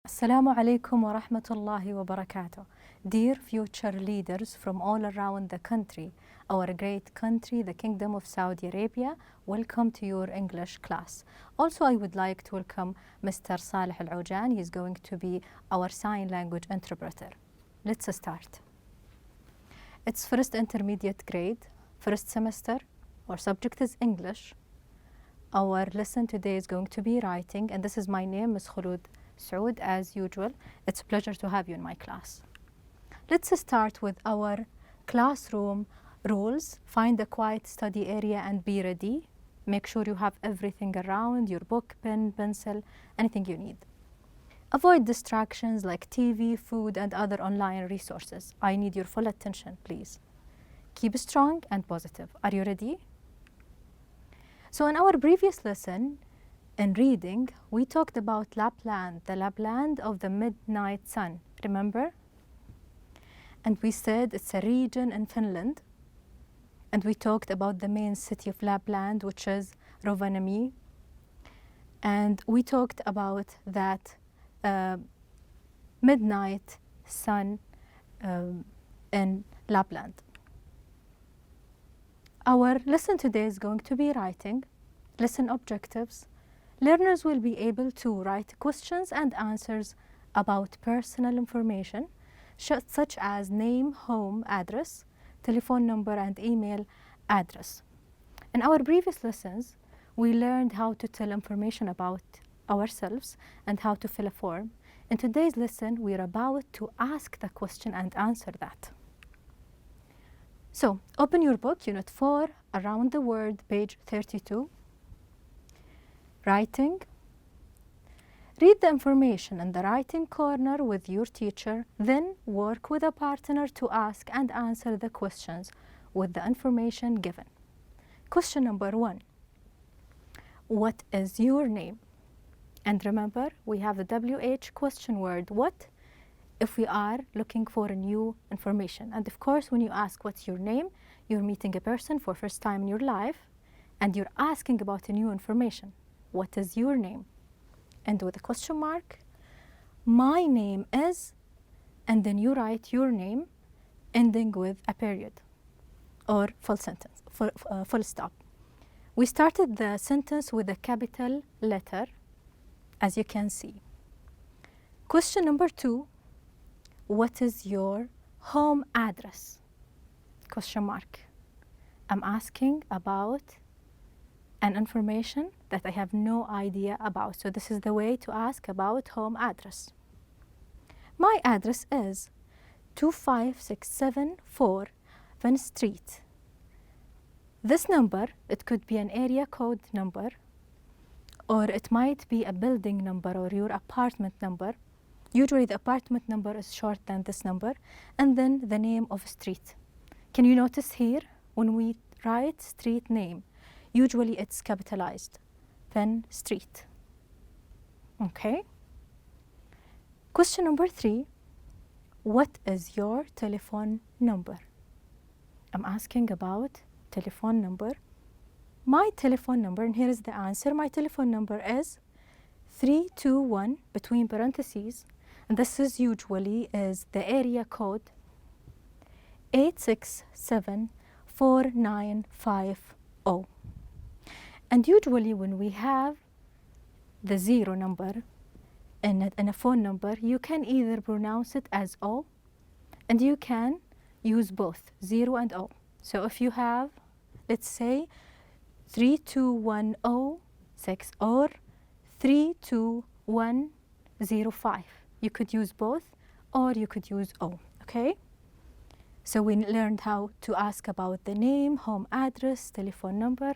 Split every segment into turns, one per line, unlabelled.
Assalamu alaikum wa rahmatullahi wa barakatuh. Dear future leaders from all around the country, our great country, the Kingdom of Saudi Arabia, welcome to your English class. Also, I would like to welcome Mr. Saleh Al-Aujan. He is going to be our sign language interpreter. Let's start. It's first intermediate grade, first semester. Our subject is English. Our lesson today is going to be writing, and this is my name, Ms. Khulud Saud, as usual. It's a pleasure to have you in my class. Let's start with our classroom rules. Find a quiet study area and be ready. Make sure you have everything around, your book, pen, pencil, anything you need. Avoid distractions like TV, food, and other online resources. I need your full attention, please. Keep strong and positive. Are you ready? So in our previous lesson, in reading, we talked about Lapland, the Lapland of the midnight sun, remember? And we said it's a region in Finland. And we talked about the main city of Lapland, which is Rovaniemi. And we talked about that midnight sun in Lapland. Our lesson today is going to be writing. Lesson objectives. Learners will be able to write questions and answers about personal information, such as name, home address, telephone number, and email address. In our previous lessons, we learned how to tell information about ourselves and how to fill a form. In today's lesson, we are about to ask the question and answer that. So, open your book, Unit 4, Around the World, page 32. Writing. Read the information in the writing corner with your teacher, then work with a partner to ask and answer the questions with the information given. Question number 1. What is your name? And remember, we have the WH question word, what, if we are looking for a new information. And of course, when you ask what's your name, you're meeting a person for first time in your life, and you're asking about a new information. What is your name? And with a question mark, my name is, and then you write your name, ending with a period or full sentence, full stop. We started the sentence with a capital letter, as you can see. Question number 2, what is your home address? Question mark. I'm asking about an information that I have no idea about. So this is the way to ask about home address. My address is 25674 Van Street. This number, it could be an area code number, or it might be a building number or your apartment number. Usually the apartment number is short than this number, and then the name of a street. Can you notice here, when we write street name, usually it's capitalized, Van Street. Okay. Question number 3, what is your telephone number? I'm asking about telephone number. My telephone number, and here is the answer. My telephone number is 321 between parentheses, and this is usually is the area code 8674950. And usually when we have the 0 number in a phone number, you can either pronounce it as O, and you can use both 0 and O. So if you have, let's say, 32106 or 32105, you could use both, or you could use O, okay? So we learned how to ask about the name, home address, telephone number.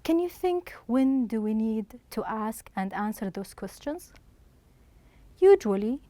Can you think, when do we need to ask and answer those questions? Usually,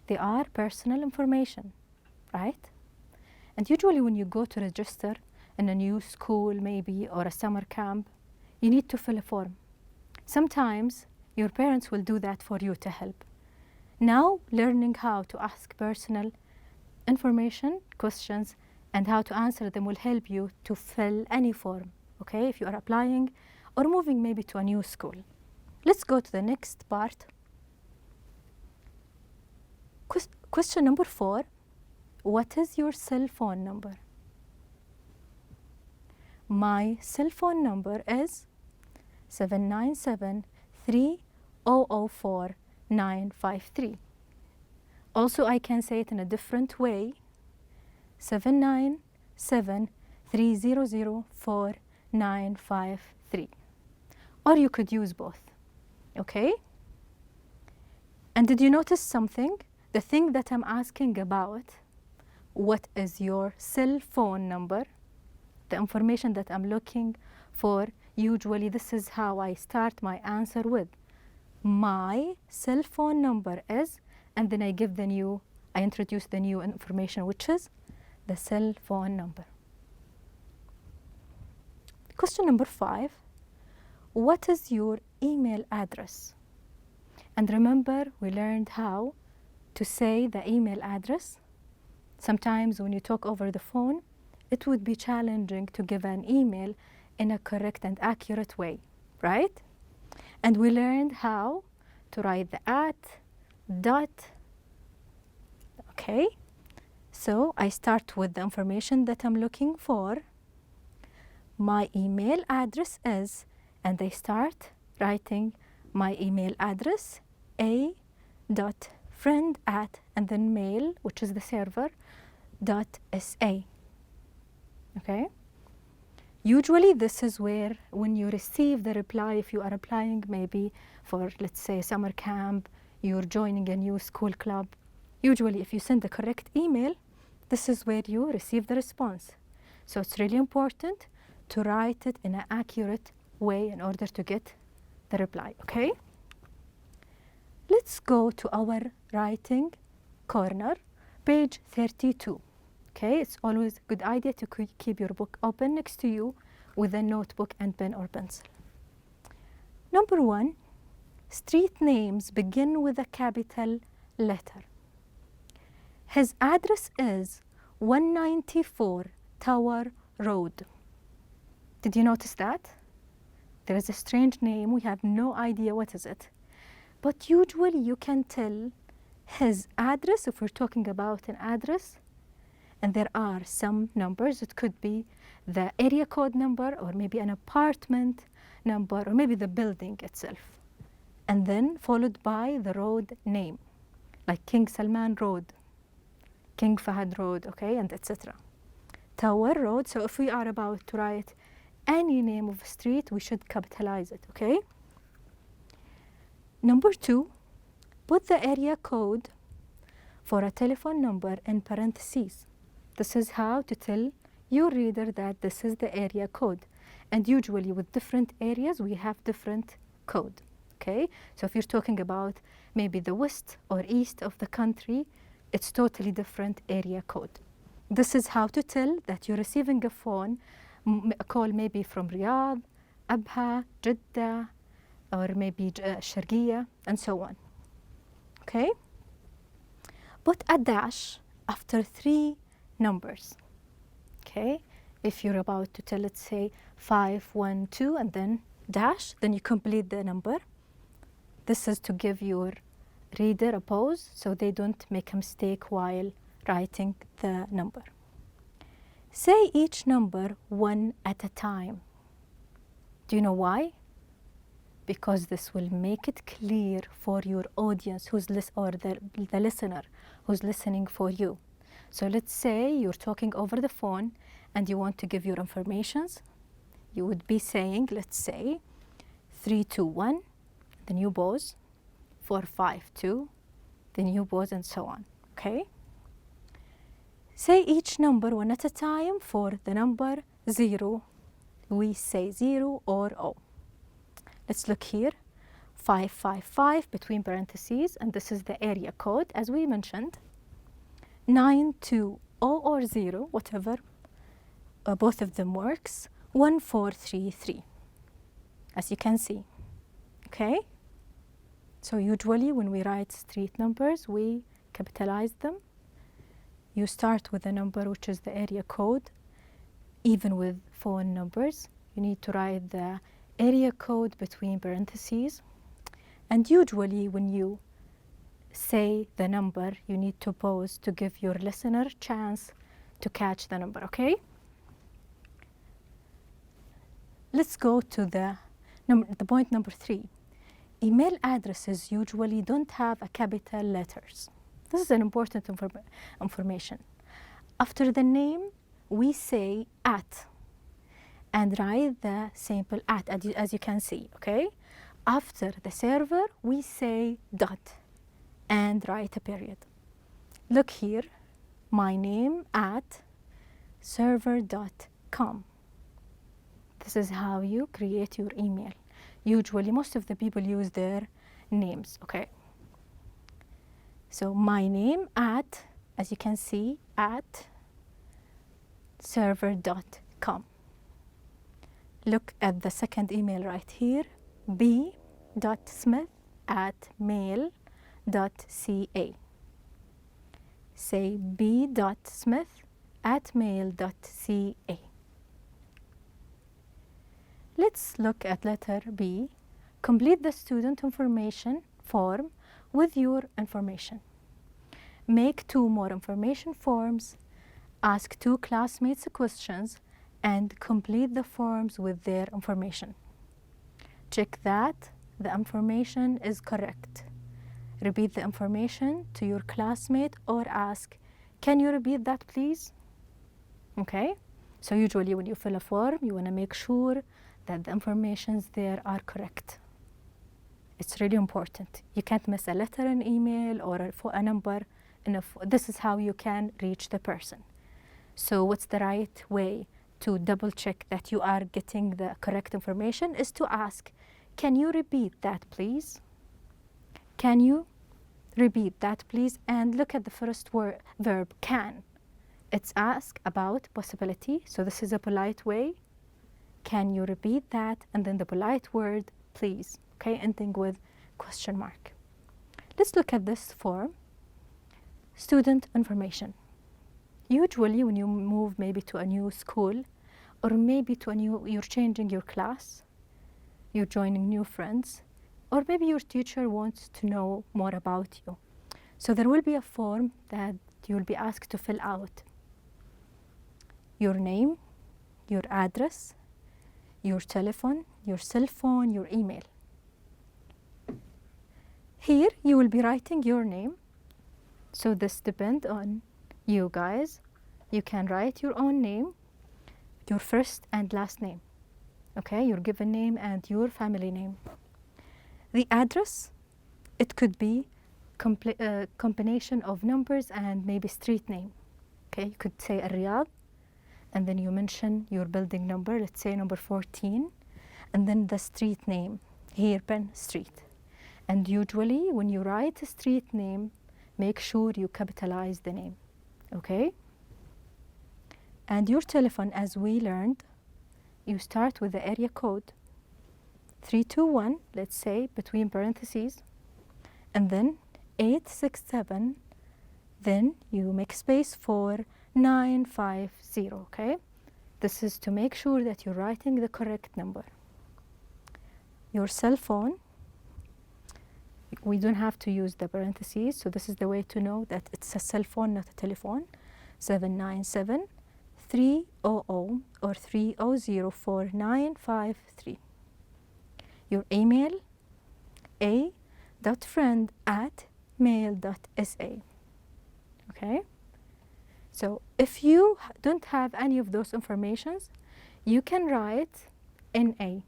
they are personal information, right? And usually when you go to register in a new school maybe, or a summer camp, you need to fill a form. Sometimes your parents will do that for you to help. Now, learning how to ask personal information, questions, and how to answer them will help you to fill any form, okay, if you are applying or moving maybe to a new school. Let's go to the next part. Question number 4. What is your cell phone number? My cell phone number is 797-3004-953. Also, I can say it in a different way. 797-3004-953. Or you could use both. Okay? And did you notice something? The thing that I'm asking about, what is your cell phone number? The information that I'm looking for, usually this is how I start my answer with. My cell phone number is, and then I introduce the new information, which is the cell phone number. Question number 5. What is your email address? And remember, we learned how to say the email address. Sometimes when you talk over the phone, it would be challenging to give an email in a correct and accurate way, right? And we learned how to write the at, dot. Okay? So I start with the information that I'm looking for. My email address is, and I start writing my email address, a.friend@ and then mail, which is the server, .sa. Okay? Usually this is where, when you receive the reply, if you are applying maybe for, let's say, summer camp, you're joining a new school club, usually if you send the correct email, this is where you receive the response. So it's really important to write it in an accurate way in order to get the reply, okay? Let's go to our writing corner, page 32. Okay, it's always a good idea to keep your book open next to you with a notebook and pen or pencil. Number 1, street names begin with a capital letter. His address is 194 Tower Road. Did you notice that? There is a strange name, we have no idea what is it. But usually you can tell his address if we're talking about an address, and there are some numbers. It could be the area code number, or maybe an apartment number, or maybe the building itself. And then followed by the road name, like King Salman Road, King Fahad Road, okay, and etc. Tower Road, so if we are about to write any name of a street, we should capitalize it, okay? Number 2, put the area code for a telephone number in parentheses. This is how to tell your reader that this is the area code. And usually with different areas, we have different code, okay? So if you're talking about maybe the west or east of the country, it's totally different area code. This is how to tell that you're receiving a call maybe from Riyadh, Abha, Jeddah, or maybe Sharqiya, and so on, okay? Put a dash after 3 numbers, okay? If you're about to tell, let's say 512 and then dash, then you complete the number. This is to give your reader a pause so they don't make a mistake while writing the number. Say each number one at a time. Do you know why? Because this will make it clear for your audience or the listener who's listening for you. So let's say you're talking over the phone and you want to give your informations. You would be saying, let's say, 321, then you pause, 452, then you pause, and so on, okay? Say each number one at a time. For the number 0, we say 0 or O. Let's look here, 555 between parentheses, and this is the area code as we mentioned. 920 or 0, whatever, both of them works. 1433, as you can see, okay? So usually when we write street numbers, we capitalize them. You start with a number which is the area code. Even with phone numbers, you need to write the area code between parentheses. And usually when you say the number, you need to pause to give your listener chance to catch the number, okay? Let's go to the point number 3. Email addresses usually don't have a capital letters. This is an important information. After the name, we say at and write the sample at, as you can see, okay? After the server, we say dot and write a period. Look here, my name at server.com. This is how you create your email. Usually, most of the people use their names, okay? So my name at, as you can see, at server.com. Look at the second email right here, b.smith@mail.ca. Say b.smith@mail.ca. Let's look at letter B. Complete the student information form with your information. Make 2 more information forms, ask 2 classmates questions, and complete the forms with their information. Check that the information is correct. Repeat the information to your classmate or ask, can you repeat that please? Okay, so usually when you fill a form, you want to make sure that the informations there are correct. It's really important. You can't miss a letter in email or a number. This is how you can reach the person. So what's the right way to double check that you are getting the correct information is to ask, can you repeat that please? Can you repeat that please? And look at the first verb, can. It's ask about possibility. So this is a polite way. Can you repeat that? And then the polite word, please. Okay, ending with question mark. Let's look at this form. Student information. Usually when you move maybe to a new school or maybe to you're changing your class, you're joining new friends, or maybe your teacher wants to know more about you. So there will be a form that you'll be asked to fill out. Your name, your address, your telephone, your cell phone, your email. Here you will be writing your name. So this depends on you guys. You can write your own name, your first and last name. Okay, your given name and your family name. The address, it could be a combination of numbers and maybe street name. Okay, you could say Riyadh, and then you mention your building number, let's say number 14, and then the street name, here Penn Street. And usually when you write a street name, make sure you capitalize the name, okay? And your telephone, as we learned, you start with the area code 321, let's say, between parentheses, and then 867, then you make space for 950, okay? This is to make sure that you're writing the correct number. Your cell phone, we don't have to use the parentheses, so this is the way to know that it's a cell phone, not a telephone. 797-300 or 300-4953. Your email, a.friend@mail.sa. Okay? So if you don't have any of those informations, you can write NA.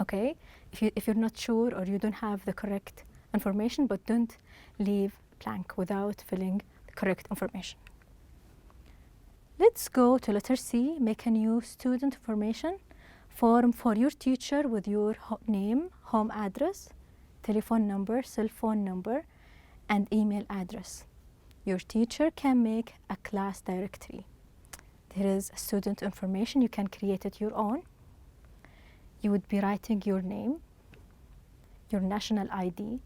Okay? If you're not sure or you don't have the correct information, but don't leave blank without filling the correct information. Let's go to letter C, make a new student information form for your teacher with your name, home address, telephone number, cell phone number, and email address. Your teacher can make a class directory. There is student information, you can create it your own. You would be writing your name, your national ID.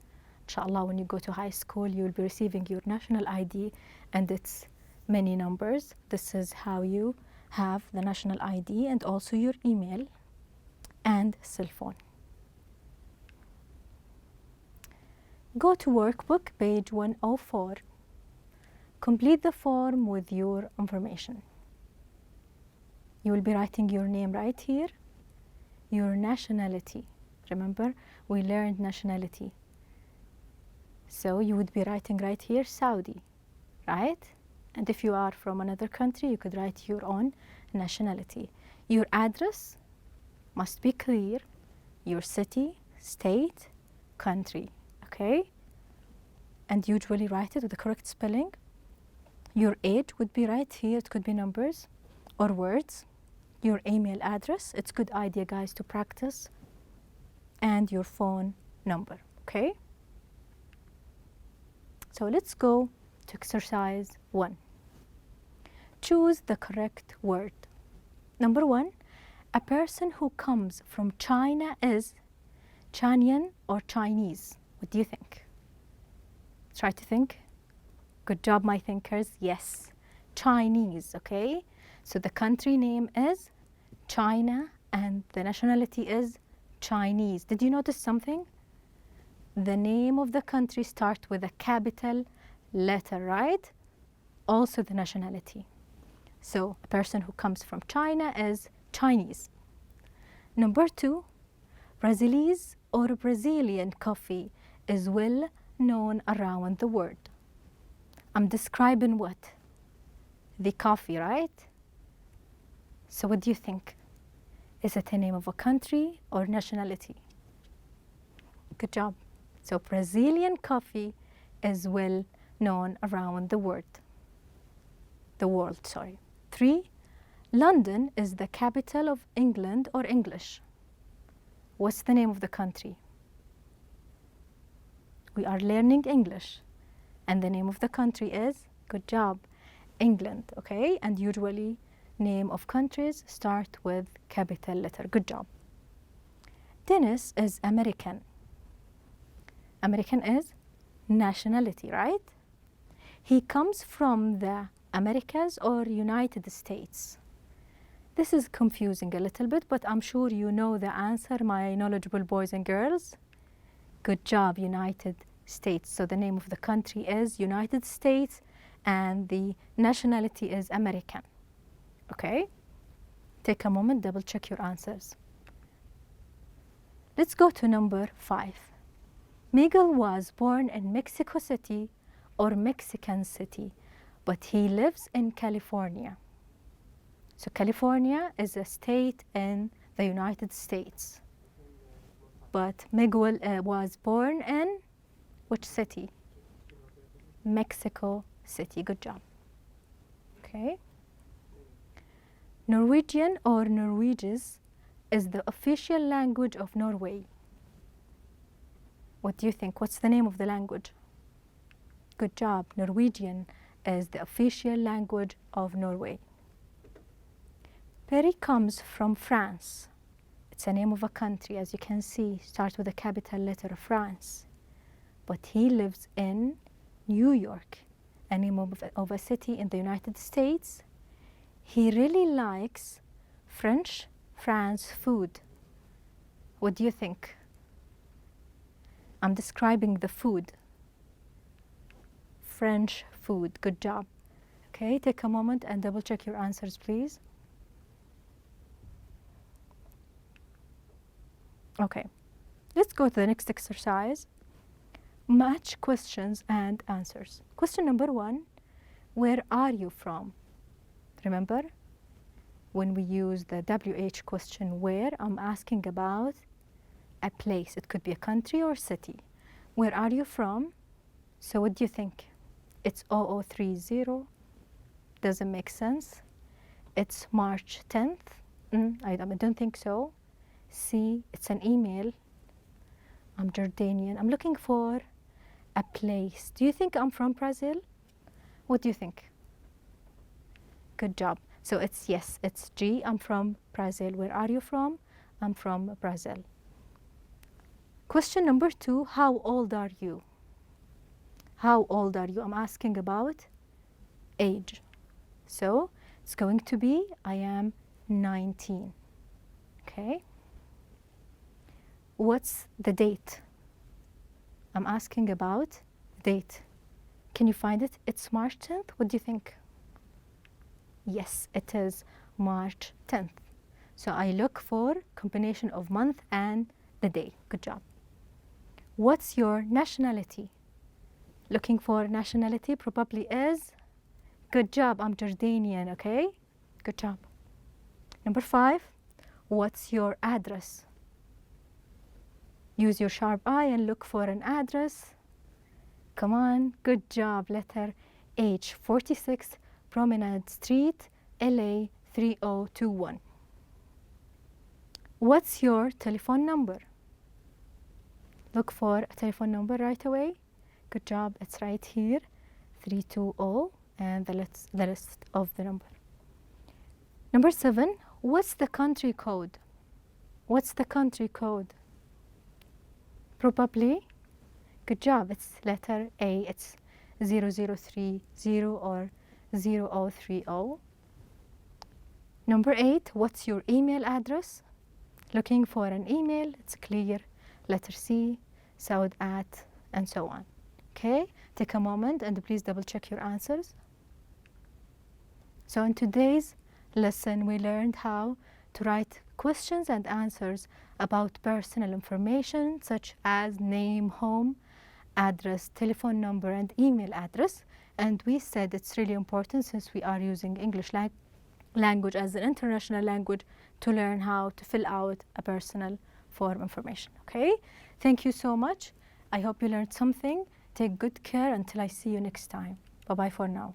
Inshallah, when you go to high school, you will be receiving your national ID and its many numbers. This is how you have the national ID, and also your email and cell phone. Go to workbook, page 104. Complete the form with your information. You will be writing your name right here, your nationality. Remember, we learned nationality. So you would be writing right here, Saudi, right? And if you are from another country, you could write your own nationality. Your address must be clear, your city, state, country, okay? And usually write it with the correct spelling. Your age would be right here. It could be numbers or words. Your email address. It's a good idea, guys, to practice. And your phone number, okay? So let's go to exercise 1. Choose the correct word. Number 1, a person who comes from China is Chinese or Chinese. What do you think? Try to think. Good job, my thinkers. Yes, Chinese, okay? So the country name is China and the nationality is Chinese. Did you notice something? The name of the country starts with a capital letter, right? Also the nationality. So a person who comes from China is Chinese. Number 2, Brazilese or Brazilian coffee is well known around the world. I'm describing what? The coffee, right? So what do you think? Is it a name of a country or nationality? Good job. So Brazilian coffee is well known around the world. 3, London is the capital of England or English. What's the name of the country? We are learning English. And the name of the country is, good job, England, okay? And usually name of countries start with capital letter. Good job. Dennis is American. American is nationality, right? He comes from the Americas or United States. This is confusing a little bit, but I'm sure you know the answer, my knowledgeable boys and girls. Good job, United States. So the name of the country is United States and the nationality is American. Okay? Take a moment, double check your answers. Let's go to number 5. Miguel was born in Mexico City or Mexican City, but he lives in California. So California is a state in the United States. But Miguel was born in which city? Mexico City. Good job. Okay. Norwegian or Norwegians is the official language of Norway. What do you think? What's the name of the language? Good job. Norwegian is the official language of Norway. Perry comes from France. It's a name of a country, as you can see, starts with a capital letter of France. But he lives in New York, a name of a city in the United States. He really likes French food. What do you think? I'm describing the food. French food. Good job. Okay, take a moment and double check your answers, please. Okay, let's go to the next exercise. Match questions and answers. Question number 1, where are you from? Remember, when we use the WH question, where, I'm asking about a place. It could be a country or city. Where are you from? So what do you think? It's 0030. Doesn't make sense. It's March 10th. I don't think so. C, it's an email. I'm Jordanian. I'm looking for a place. Do you think I'm from Brazil? What do you think? Good job. So it's yes, it's G. I'm from Brazil. Where are you from? I'm from Brazil. Question number 2, how old are you? How old are you? I'm asking about age. So it's going to be, I am 19. Okay. What's the date? I'm asking about date. Can you find it? It's March 10th. What do you think? Yes, it is March 10th. So I look for combination of month and the day. Good job. What's your nationality? Looking for nationality probably is, good job, I'm Jordanian, okay? Good job. Number 5, what's your address? Use your sharp eye and look for an address. Come on, good job. Letter H, 46 Promenade Street, LA 3021. What's your telephone number? Look for a telephone number right away. Good job, it's right here, 320, and the list of the number. Number 7, what's the country code? What's the country code? Probably, good job, it's letter A, it's 0030 or 0030. Number 8, what's your email address? Looking for an email, it's clear, letter C, Saud at, and so on. Okay, take a moment and please double check your answers. So in today's lesson, we learned how to write questions and answers about personal information such as name, home, address, telephone number, and email address. And we said it's really important, since we are using English language as an international language, to learn how to fill out a personal form information. Okay, thank you so much. I hope you learned something. Take good care until I see you next time. Bye-bye for now.